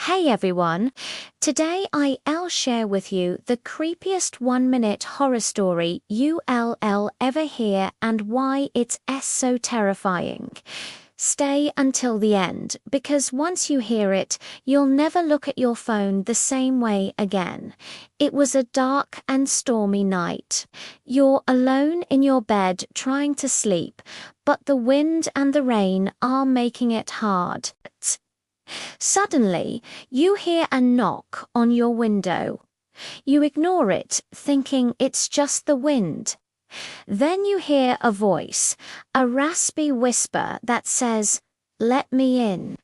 Hey everyone! Today I'll share with you the creepiest 1-minute horror story you'll ever hear and why it's so terrifying. Stay until the end, because once you hear it, you'll never look at your phone the same way again. It was a dark and stormy night. You're alone in your bed trying to sleep, but the wind and the rain are making it hard. Suddenly, you hear a knock on your window. You ignore it, thinking it's just the wind. Then you hear a voice, a raspy whisper that says, "Let me in."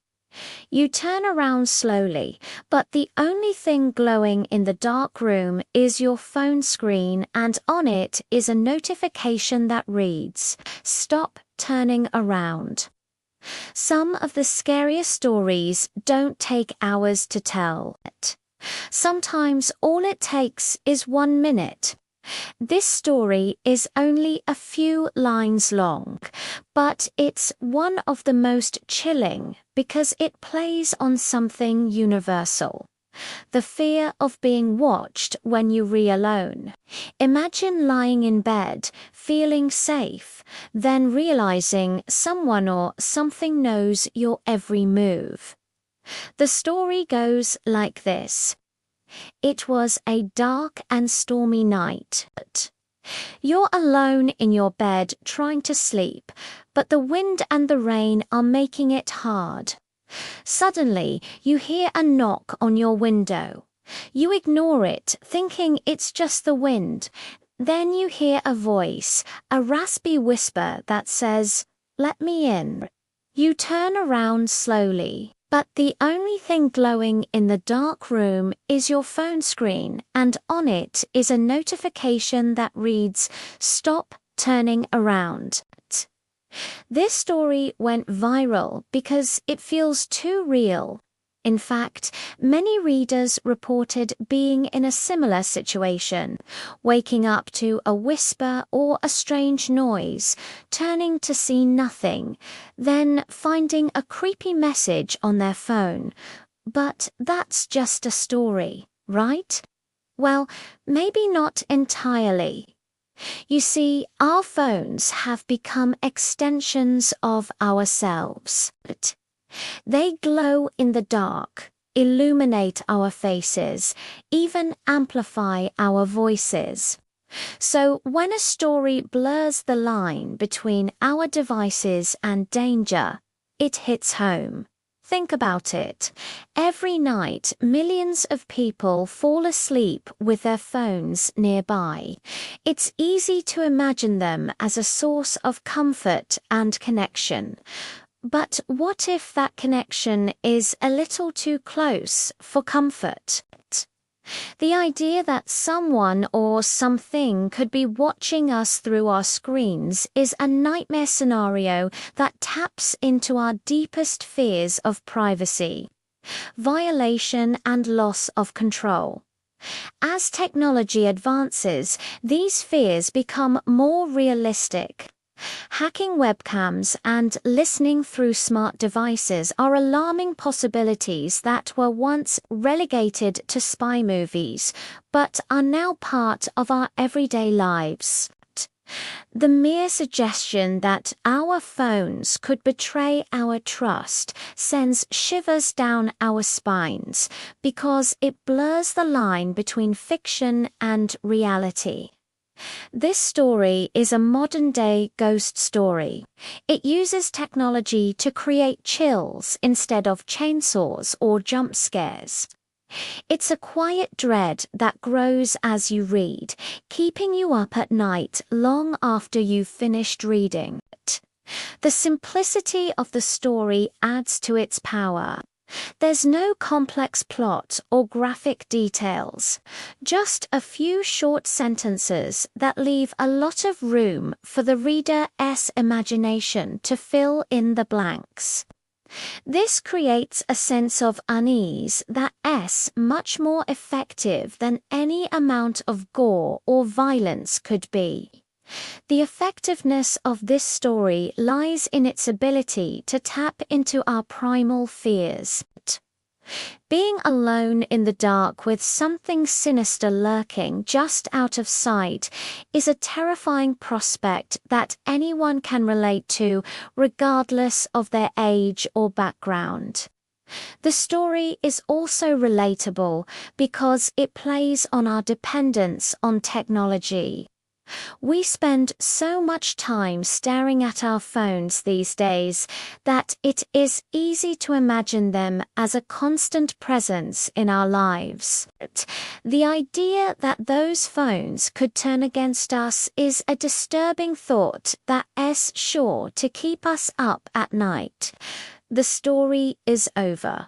You turn around slowly, but the only thing glowing in the dark room is your phone screen, and on it is a notification that reads, "Stop turning around." Some of the scariest stories don't take hours to tell. Sometimes all it takes is 1 minute. This story is only a few lines long, but it's one of the most chilling because it plays on something universal. The fear of being watched when you're alone. Imagine lying in bed, feeling safe, then realizing someone or something knows your every move. The story goes like this. It was a dark and stormy night. You're alone in your bed trying to sleep, but the wind and the rain are making it hard. Suddenly, you hear a knock on your window. You ignore it, thinking it's just the wind. Then you hear a voice, a raspy whisper that says, "Let me in." You turn around slowly, but the only thing glowing in the dark room is your phone screen, and on it is a notification that reads, "Stop turning around." This story went viral because it feels too real. In fact, many readers reported being in a similar situation, waking up to a whisper or a strange noise, turning to see nothing, then finding a creepy message on their phone. But that's just a story, right? Well, maybe not entirely. You see, our phones have become extensions of ourselves. They glow in the dark, illuminate our faces, even amplify our voices. So when a story blurs the line between our devices and danger, it hits home. Think about it. Every night, millions of people fall asleep with their phones nearby. It's easy to imagine them as a source of comfort and connection. But what if that connection is a little too close for comfort? The idea that someone or something could be watching us through our screens is a nightmare scenario that taps into our deepest fears of privacy, violation, and loss of control. As technology advances, these fears become more realistic. Hacking webcams and listening through smart devices are alarming possibilities that were once relegated to spy movies, but are now part of our everyday lives. The mere suggestion that our phones could betray our trust sends shivers down our spines because it blurs the line between fiction and reality. This story is a modern-day ghost story. It uses technology to create chills instead of chainsaws or jump scares. It's a quiet dread that grows as you read, keeping you up at night long after you've finished reading. The simplicity of the story adds to its power. There's no complex plot or graphic details, just a few short sentences that leave a lot of room for the reader's imagination to fill in the blanks. This creates a sense of unease that's much more effective than any amount of gore or violence could be. The effectiveness of this story lies in its ability to tap into our primal fears. Being alone in the dark with something sinister lurking just out of sight is a terrifying prospect that anyone can relate to, regardless of their age or background. The story is also relatable because it plays on our dependence on technology. We spend so much time staring at our phones these days that it is easy to imagine them as a constant presence in our lives. The idea that those phones could turn against us is a disturbing thought that is sure to keep us up at night. The story is over.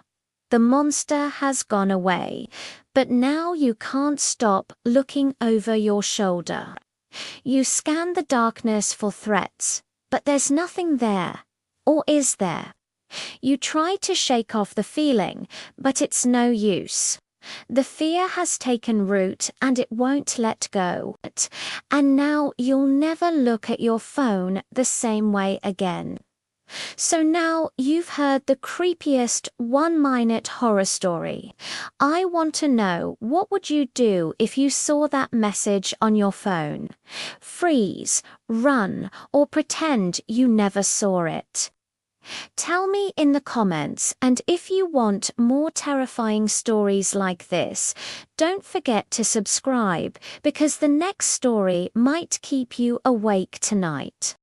The monster has gone away, but now you can't stop looking over your shoulder. You scan the darkness for threats, but there's nothing there. Or is there? You try to shake off the feeling, but it's no use. The fear has taken root and it won't let go. And now you'll never look at your phone the same way again. So now you've heard the creepiest one-minute horror story. I want to know, what would you do if you saw that message on your phone? Freeze, run, or pretend you never saw it? Tell me in the comments, and if you want more terrifying stories like this, don't forget to subscribe, because the next story might keep you awake tonight.